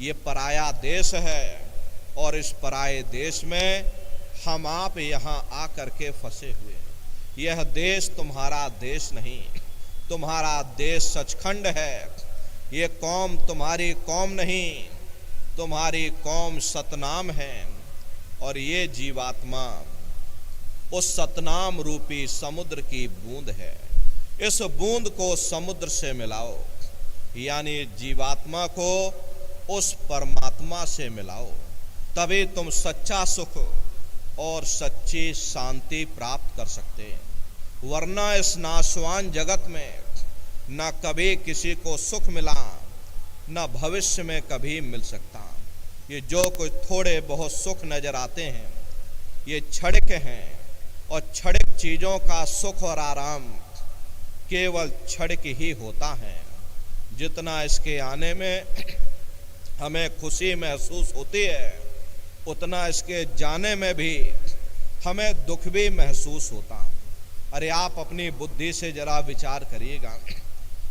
ये पराया देश है और इस पराये देश में हम आप यहाँ आकर के फंसे हुए हैं। यह देश तुम्हारा देश नहीं, तुम्हारा देश सचखंड है। ये कौम तुम्हारी कौम नहीं, तुम्हारी कौम सतनाम है। और ये जीवात्मा उस सतनाम रूपी समुद्र की बूंद है। इस बूंद को समुद्र से मिलाओ, यानी जीवात्मा को उस परमात्मा से मिलाओ, तभी तुम सच्चा सुख और सच्ची शांति प्राप्त कर सकते हैं। वरना इस नाशवान जगत में न कभी किसी को सुख मिला, न भविष्य में कभी मिल सकता। ये जो कुछ थोड़े बहुत सुख नजर आते हैं ये क्षणिक हैं, और क्षणिक चीज़ों का सुख और आराम केवल क्षणिक ही होता है। जितना इसके आने में हमें खुशी महसूस होती है, उतना इसके जाने में भी हमें दुख भी महसूस होता। अरे आप अपनी बुद्धि से जरा विचार करिएगा,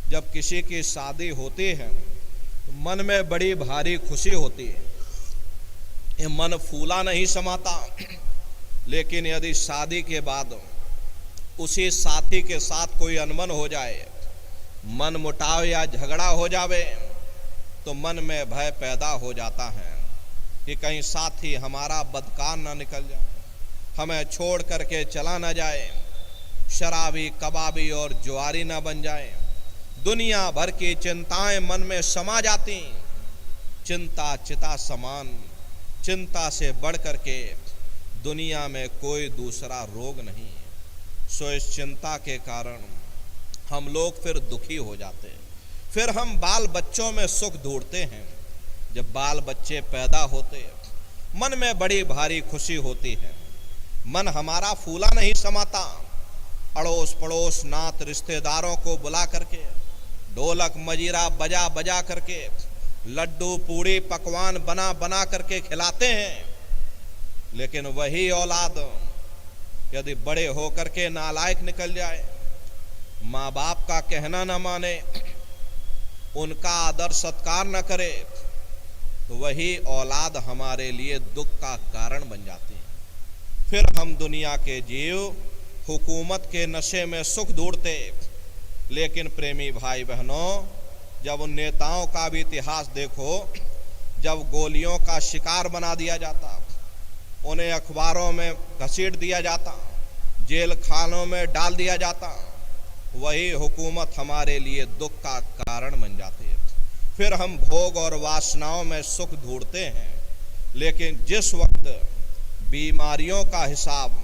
जब किसी की शादी होती है तो मन में बड़ी भारी खुशी होती है, ये मन फूला नहीं समाता। लेकिन यदि शादी के बाद उसी साथी के साथ कोई अनबन हो जाए, मन मुटाव या झगड़ा हो जावे, तो मन में भय पैदा हो जाता है कि कहीं साथी हमारा बदकार ना निकल जाए, हमें छोड़ करके चला ना जाए, शराबी कबाबी और जुआरी ना बन जाए। दुनिया भर की चिंताएं मन में समा जाती। चिंता चिता समान, चिंता से बढ़ करके दुनिया में कोई दूसरा रोग नहीं। सो इस चिंता के कारण हम लोग फिर दुखी हो जाते हैं। फिर हम बाल बच्चों में सुख ढूंढते हैं। जब बाल बच्चे पैदा होते मन में बड़ी भारी खुशी होती है, मन हमारा फूला नहीं समाता। अड़ोस पड़ोस नात रिश्तेदारों को बुला करके ढोलक मजीरा बजा बजा करके लड्डू पूड़ी पकवान बना बना करके खिलाते हैं। लेकिन वही औलाद यदि बड़े होकर के नालायक निकल जाए, माँ बाप का कहना न माने, उनका आदर सत्कार न करे, तो वही औलाद हमारे लिए दुख का कारण बन जाती है। फिर हम दुनिया के जीव हुकूमत के नशे में सुख ढूंढते। लेकिन प्रेमी भाई बहनों, जब उन नेताओं का भी इतिहास देखो, जब गोलियों का शिकार बना दिया जाता, उन्हें अखबारों में घसीट दिया जाता, जेल खानों में डाल दिया जाता, वही हुकूमत हमारे लिए दुख का कारण बन जाती है। फिर हम भोग और वासनाओं में सुख ढूंढते हैं। लेकिन जिस वक्त बीमारियों का हिसाब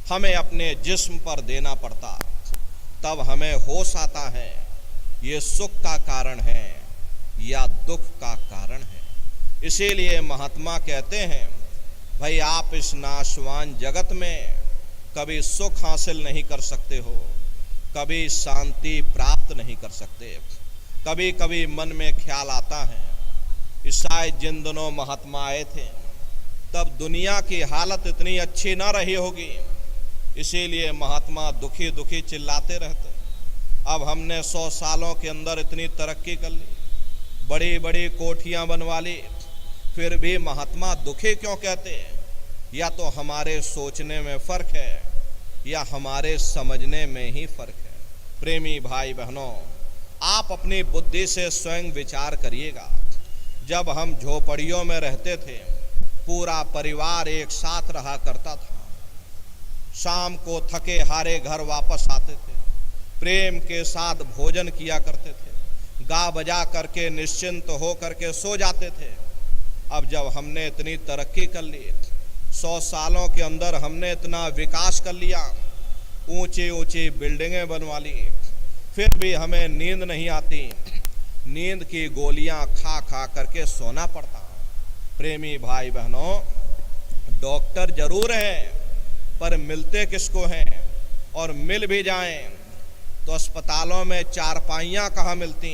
हमें अपने जिस्म पर देना पड़ता, तब हमें होश आता है ये सुख का कारण है या दुख का कारण है। इसीलिए महात्मा कहते हैं, भाई आप इस नाशवान जगत में कभी सुख हासिल नहीं कर सकते हो, कभी शांति प्राप्त नहीं कर सकते। कभी कभी मन में ख्याल आता है, शायद जिन दिनों महात्मा आए थे तब दुनिया की हालत इतनी अच्छी ना रही होगी, इसीलिए महात्मा दुखी दुखी चिल्लाते रहते। अब हमने 100 सालों के अंदर इतनी तरक्की कर ली, बड़ी बड़ी कोठियां बनवा ली, फिर भी महात्मा दुखी क्यों कहते हैं? या तो हमारे सोचने में फर्क है या हमारे समझने में ही फर्क है। प्रेमी भाई बहनों, आप अपनी बुद्धि से स्वयं विचार करिएगा। जब हम झोपड़ियों में रहते थे, पूरा परिवार एक साथ रहा करता था, शाम को थके हारे घर वापस आते थे, प्रेम के साथ भोजन किया करते थे, गा बजा करके निश्चिंत हो करके सो जाते थे। अब जब हमने इतनी तरक्की कर ली, 100 सालों के अंदर हमने इतना विकास कर लिया, ऊंची ऊंची बिल्डिंगें बनवा ली, फिर भी हमें नींद नहीं आती। नींद की गोलियां खा खा करके सोना पड़ता। प्रेमी भाई बहनों, डॉक्टर जरूर हैं, पर मिलते किसको हैं? और मिल भी जाएं तो अस्पतालों में चारपाइयाँ कहाँ मिलती?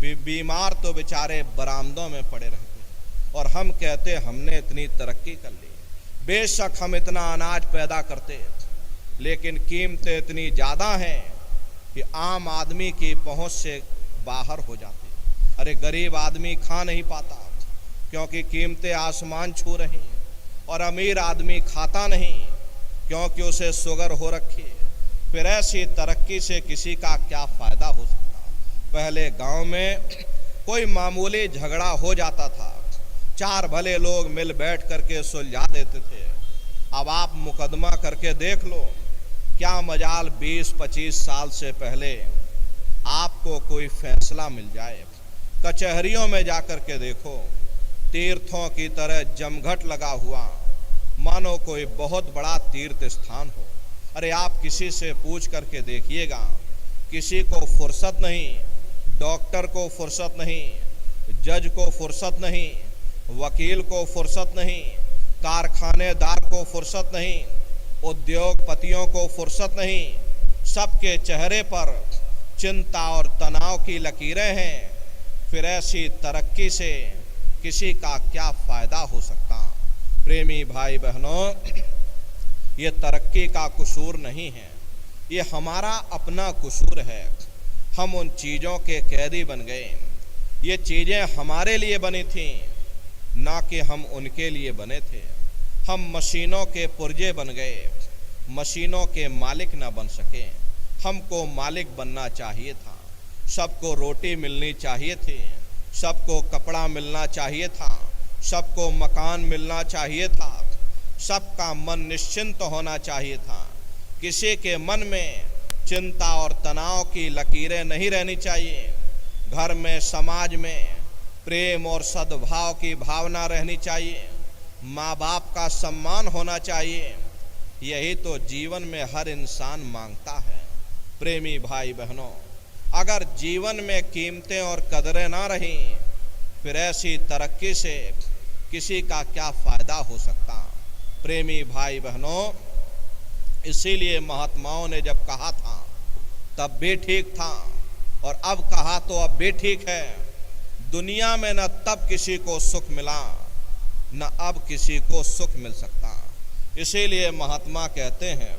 बीमार तो बेचारे बरामदों में पड़े रहते। और हम कहते हमने इतनी तरक्की कर ली। बेशक हम इतना अनाज पैदा करते, लेकिन कीमतें इतनी ज़्यादा हैं कि आम आदमी की पहुंच से बाहर हो जाती। अरे गरीब आदमी खा नहीं पाता क्योंकि कीमतें आसमान छू रही हैं, और अमीर आदमी खाता नहीं क्योंकि उसे शुगर हो रखी है। फिर ऐसी तरक्की से किसी का क्या फ़ायदा हो सकता। पहले गांव में कोई मामूली झगड़ा हो जाता था, चार भले लोग मिल बैठ करके सुलझा देते थे। अब आप मुकदमा करके देख लो, क्या मजाल 20-25 साल से पहले आपको कोई फैसला मिल जाए। कचहरियों में जाकर के देखो, तीर्थों की तरह जमघट लगा हुआ, मानो कोई बहुत बड़ा तीर्थ स्थान हो। अरे आप किसी से पूछ करके देखिएगा, किसी को फुर्सत नहीं, डॉक्टर को फुर्सत नहीं, जज को फुर्सत नहीं, वकील को फुर्सत नहीं, कारखानेदार को फुर्सत नहीं, उद्योगपतियों को फुर्सत नहीं। सबके चेहरे पर चिंता और तनाव की लकीरें हैं। फिर ऐसी तरक्की से किसी का क्या फ़ायदा हो सकता। प्रेमी भाई बहनों, ये तरक्की का कसूर नहीं है, ये हमारा अपना कसूर है। हम उन चीज़ों के कैदी बन गए। ये चीज़ें हमारे लिए बनी थीं, ना कि हम उनके लिए बने थे। हम मशीनों के पुर्जे बन गए, मशीनों के मालिक ना बन सके। हमको मालिक बनना चाहिए था। सबको रोटी मिलनी चाहिए थी, सबको कपड़ा मिलना चाहिए था, सबको मकान मिलना चाहिए था, सबका मन निश्चिंत होना चाहिए था। किसी के मन में चिंता और तनाव की लकीरें नहीं रहनी चाहिए। घर में, समाज में प्रेम और सद्भाव की भावना रहनी चाहिए। माँ बाप का सम्मान होना चाहिए। यही तो जीवन में हर इंसान मांगता है। प्रेमी भाई बहनों, अगर जीवन में कीमतें और कदरें ना रहीं, फिर ऐसी तरक्की से किसी का क्या फ़ायदा हो सकता। प्रेमी भाई बहनों, इसीलिए महात्माओं ने जब कहा था तब भी ठीक था, और अब कहा तो अब भी ठीक है। दुनिया में न तब किसी को सुख मिला, न अब किसी को सुख मिल सकता। इसीलिए महात्मा कहते हैं,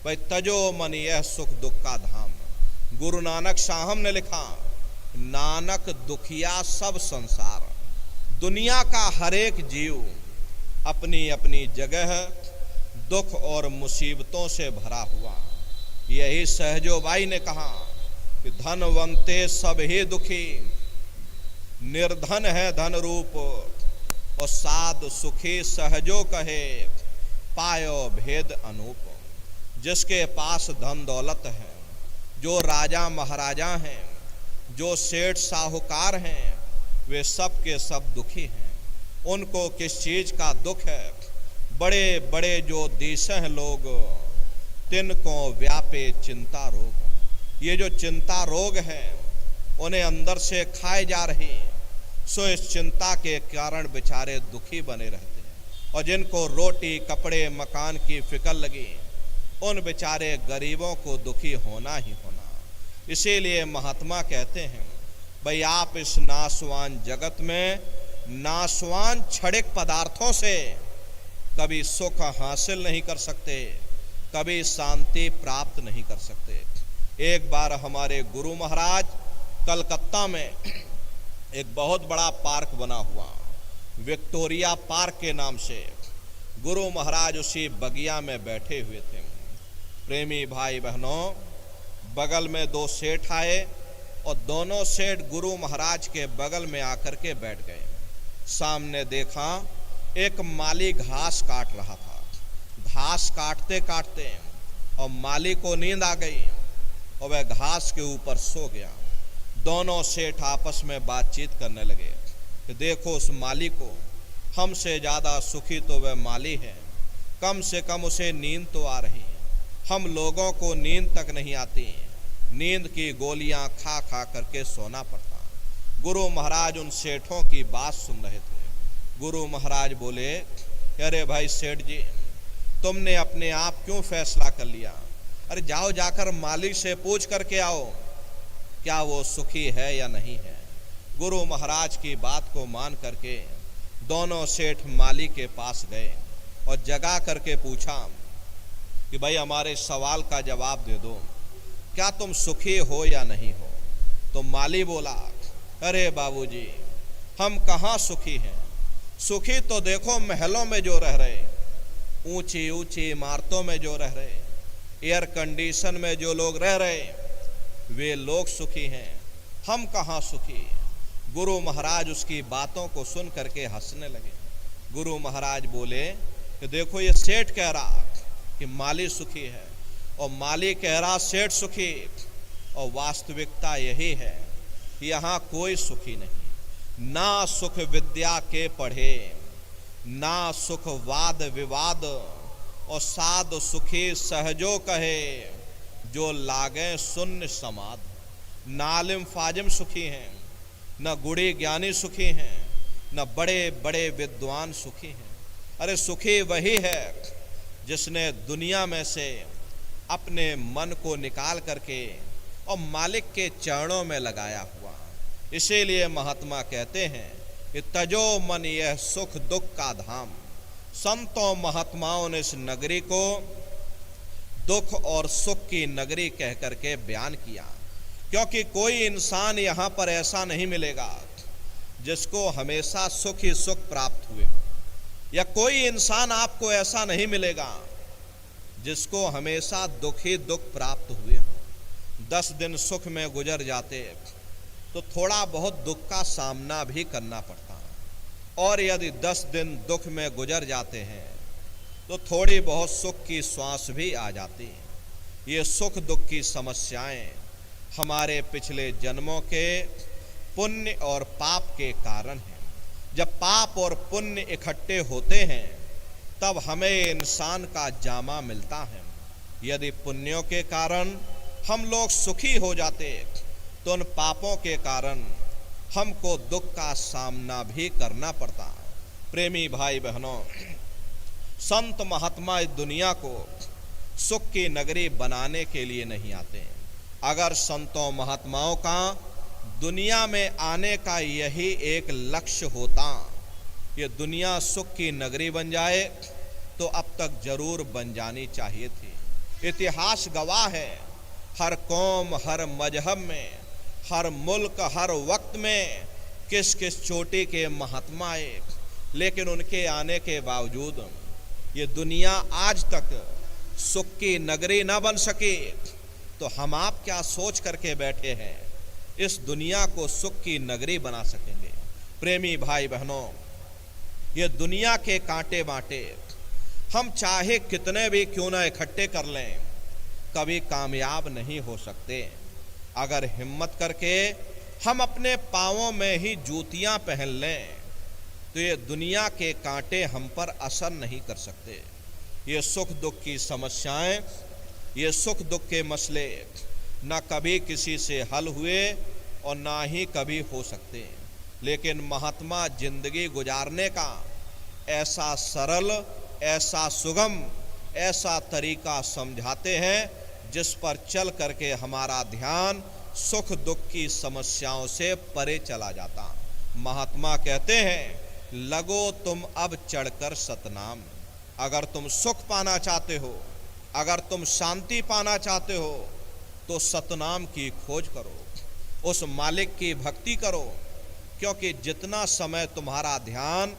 भाई तजो मन यह सुख दुख का धाम। गुरु नानक साहब ने लिखा, नानक दुखिया सब संसार। दुनिया का हर एक जीव अपनी अपनी जगह दुख और मुसीबतों से भरा हुआ। यही सहजोबाई ने कहा कि धनवंते सब ही दुखी, निर्धन है धन रूप, और साध सुखी सहजो कहे, पायो भेद अनूप। जिसके पास धन दौलत है, जो राजा महाराजा हैं, जो सेठ साहूकार हैं, वे सब के सब दुखी हैं। उनको किस चीज़ का दुख है? बड़े बड़े जो देश हैं लोग, तिनको व्यापे चिंता रोग। ये जो चिंता रोग है, उन्हें अंदर से खाए जा रही, सो इस चिंता के कारण बेचारे दुखी बने रहते हैं। और जिनको रोटी कपड़े मकान की फिक्र लगी, उन बेचारे गरीबों को दुखी होना ही होना। इसीलिए महात्मा कहते हैं, भाई आप इस नाशवान जगत में नाशवान क्षणिक पदार्थों से कभी सुख हासिल नहीं कर सकते, कभी शांति प्राप्त नहीं कर सकते। एक बार हमारे गुरु महाराज कलकत्ता में एक बहुत बड़ा पार्क बना हुआ, विक्टोरिया पार्क के नाम से, गुरु महाराज उसी बगिया में बैठे हुए थे। प्रेमी भाई बहनों, बगल में दो सेठ आए और दोनों सेठ गुरु महाराज के बगल में आकर के बैठ गए। सामने देखा एक माली घास काट रहा था। घास काटते काटते और माली को नींद आ गई और वह घास के ऊपर सो गया। दोनों सेठ आपस में बातचीत करने लगे कि देखो उस माली को, हमसे ज़्यादा सुखी तो वह माली है, कम से कम उसे नींद तो आ रही है, हम लोगों को नींद तक नहीं आती, नींद की गोलियां खा खा करके सोना पड़ता। गुरु महाराज उन सेठों की बात सुन रहे थे। गुरु महाराज बोले, अरे भाई सेठ जी, तुमने अपने आप क्यों फैसला कर लिया? अरे जाओ जाकर मालिक से पूछ करके आओ क्या वो सुखी है या नहीं है। गुरु महाराज की बात को मान करके दोनों सेठ माली के पास गए और जगा करके पूछा कि भाई हमारे सवाल का जवाब दे दो, क्या तुम सुखी हो या नहीं हो? तो माली बोला, अरे बाबूजी, हम कहाँ सुखी हैं। सुखी तो देखो महलों में जो रह रहे, ऊंची ऊंची इमारतों में जो रह रहे, एयर कंडीशन में जो लोग रह रहे, वे लोग सुखी हैं। हम कहाँ सुखी। गुरु महाराज उसकी बातों को सुन करके हंसने लगे। गुरु महाराज बोले कि देखो, ये सेठ कह रहा कि माली सुखी है, और माली कह रहा सेठ सुखी, और वास्तविकता यही है, यहाँ कोई सुखी नहीं। ना सुख विद्या के पढ़े, ना सुख वाद विवाद, और साध सुखी सहजो कहे, जो लागे शून्य समाध। नालिम फाजिम सुखी हैं, न गुड़ी ज्ञानी सुखी हैं, न बड़े बड़े विद्वान सुखी हैं। अरे सुखी वही है जिसने दुनिया में से अपने मन को निकाल करके और मालिक के चरणों में लगाया हुआ। इसीलिए महात्मा कहते हैं कि तजो मन यह सुख दुख का धाम। संतों महात्माओं ने इस नगरी को दुख और सुख की नगरी कह करके बयान किया, क्योंकि कोई इंसान यहाँ पर ऐसा नहीं मिलेगा जिसको हमेशा सुख ही सुख प्राप्त हुए, या कोई इंसान आपको ऐसा नहीं मिलेगा जिसको हमेशा दुख ही दुख प्राप्त हुए। 10 दिन सुख में गुजर जाते तो थोड़ा बहुत दुख का सामना भी करना पड़ता, और यदि 10 दिन दुख में गुजर जाते हैं तो थोड़ी बहुत सुख की श्वास भी आ जाती। ये सुख दुख की समस्याएं हमारे पिछले जन्मों के पुण्य और पाप के कारण हैं। जब पाप और पुण्य इकट्ठे होते हैं तब हमें इंसान का जामा मिलता है। यदि पुण्यों के कारण हम लोग सुखी हो जाते तो उन पापों के कारण हमको दुख का सामना भी करना पड़ता। प्रेमी भाई बहनों, संत महात्मा इस दुनिया को सुख की नगरी बनाने के लिए नहीं आते। अगर संतों महात्माओं का दुनिया में आने का यही एक लक्ष्य होता, ये दुनिया सुख की नगरी बन जाए, तो अब तक जरूर बन जानी चाहिए थी। इतिहास गवाह है, हर कौम, हर मजहब में, हर मुल्क, हर वक्त में किस किस चोटी के महात्मा आए, लेकिन उनके आने के बावजूद ये दुनिया आज तक सुख की नगरी न बन सकी। तो हम आप क्या सोच करके बैठे हैं इस दुनिया को सुख की नगरी बना सकेंगे। प्रेमी भाई बहनों, ये दुनिया के कांटे बांटे हम चाहे कितने भी क्यों ना इकट्ठे कर लें, कभी कामयाब नहीं हो सकते। अगर हिम्मत करके हम अपने पाँवों में ही जूतियां पहन लें तो ये दुनिया के कांटे हम पर असर नहीं कर सकते। ये सुख दुख की समस्याएं, ये सुख दुख के मसले ना कभी किसी से हल हुए और ना ही कभी हो सकते। लेकिन महात्मा जिंदगी गुजारने का ऐसा सरल, ऐसा सुगम, ऐसा तरीका समझाते हैं जिस पर चल करके हमारा ध्यान सुख दुख की समस्याओं से परे चला जाता। महात्मा कहते हैं, लगो तुम अब चढ़कर सतनाम। अगर तुम सुख पाना चाहते हो, अगर तुम शांति पाना चाहते हो, तो सतनाम की खोज करो, उस मालिक की भक्ति करो। क्योंकि जितना समय तुम्हारा ध्यान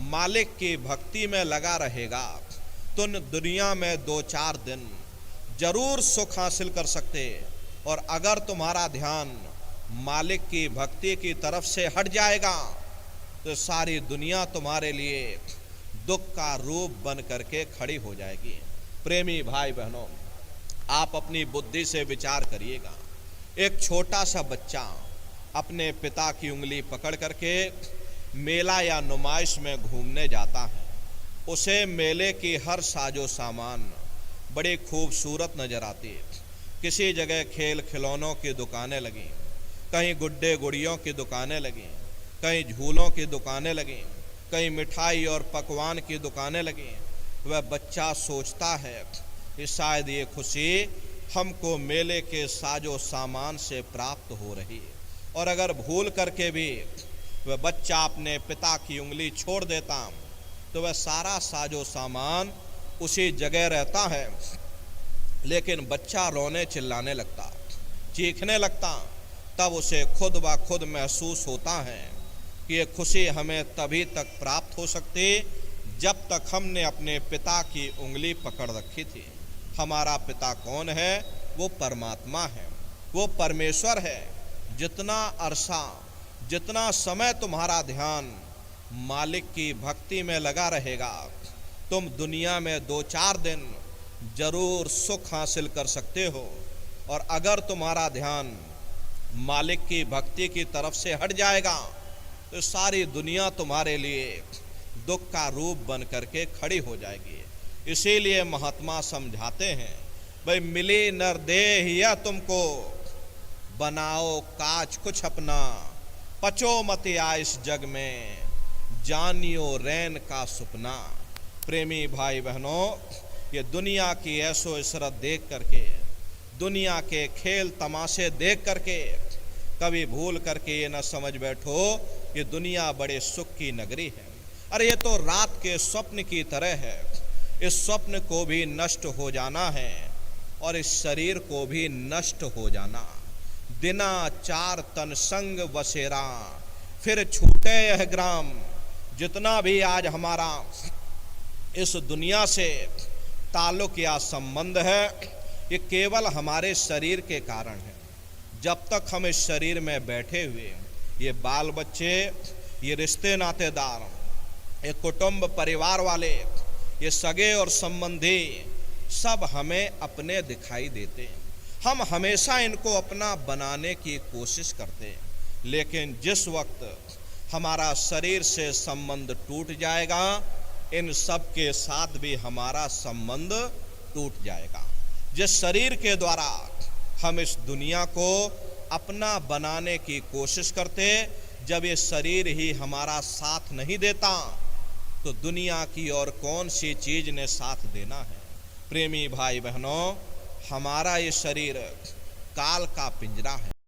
मालिक की भक्ति में लगा रहेगा, तुम दुनिया में 2-4 दिन जरूर सुख हासिल कर सकते। और अगर तुम्हारा ध्यान मालिक की भक्ति की तरफ से हट जाएगा तो सारी दुनिया तुम्हारे लिए दुख का रूप बन करके खड़ी हो जाएगी। प्रेमी भाई बहनों, आप अपनी बुद्धि से विचार करिएगा। एक छोटा सा बच्चा अपने पिता की उंगली पकड़ करके मेला या नुमाइश में घूमने जाता है। उसे मेले की हर साजो सामान बड़ी खूबसूरत नजर आती है। किसी जगह खेल खिलौनों की दुकानें लगी, कहीं गुड्डे गुड़ियों की दुकानें लगी, कहीं झूलों की दुकानें लगी, कहीं मिठाई और पकवान की दुकानें लगी। वह बच्चा सोचता है कि शायद ये खुशी हमको मेले के साजो सामान से प्राप्त हो रही है। और अगर भूल करके भी वह बच्चा अपने पिता की उंगली छोड़ देता तो वह सारा साजो सामान उसी जगह रहता है, लेकिन बच्चा रोने चिल्लाने लगता, चीखने लगता, तब उसे खुद ब खुद महसूस होता है कि ये खुशी हमें तभी तक प्राप्त हो सकती जब तक हमने अपने पिता की उंगली पकड़ रखी थी। हमारा पिता कौन है? वो परमात्मा है, वो परमेश्वर है। जितना अरसा, जितना समय तुम्हारा ध्यान मालिक की भक्ति में लगा रहेगा, तुम दुनिया में 2-4 दिन जरूर सुख हासिल कर सकते हो। और अगर तुम्हारा ध्यान मालिक की भक्ति की तरफ से हट जाएगा तो सारी दुनिया तुम्हारे लिए दुख का रूप बन करके खड़ी हो जाएगी। इसीलिए महात्मा समझाते हैं, भाई मिली नर देह या तुमको, बनाओ काज कुछ अपना, पचो मत आ इस जग में, जानियो रैन का सुपना। प्रेमी भाई बहनों, ये दुनिया की ऐसो इशरत देख करके, दुनिया के खेल तमाशे देख करके कभी भूल करके ये न समझ बैठो ये दुनिया बड़े सुख की नगरी है। अरे ये तो रात के स्वप्न की तरह है। इस स्वप्न को भी नष्ट हो जाना है और इस शरीर को भी नष्ट हो जाना। दिना 4 तन संग बसेरा, फिर छूटे यह ग्राम। जितना भी आज हमारा इस दुनिया से ताल्लुक या संबंध है, ये केवल हमारे शरीर के कारण है। जब तक हम इस शरीर में बैठे हुए, ये बाल बच्चे, ये रिश्ते नातेदार, ये कुटुंब परिवार वाले, ये सगे और संबंधी सब हमें अपने दिखाई देते हैं। हम हमेशा इनको अपना बनाने की कोशिश करते हैं, लेकिन जिस वक्त हमारा शरीर से संबंध टूट जाएगा, इन सब के साथ भी हमारा संबंध टूट जाएगा। जिस शरीर के द्वारा हम इस दुनिया को अपना बनाने की कोशिश करते, जब ये शरीर ही हमारा साथ नहीं देता तो दुनिया की और कौन सी चीज ने साथ देना है। प्रेमी भाई बहनों, हमारा ये शरीर काल का पिंजरा है।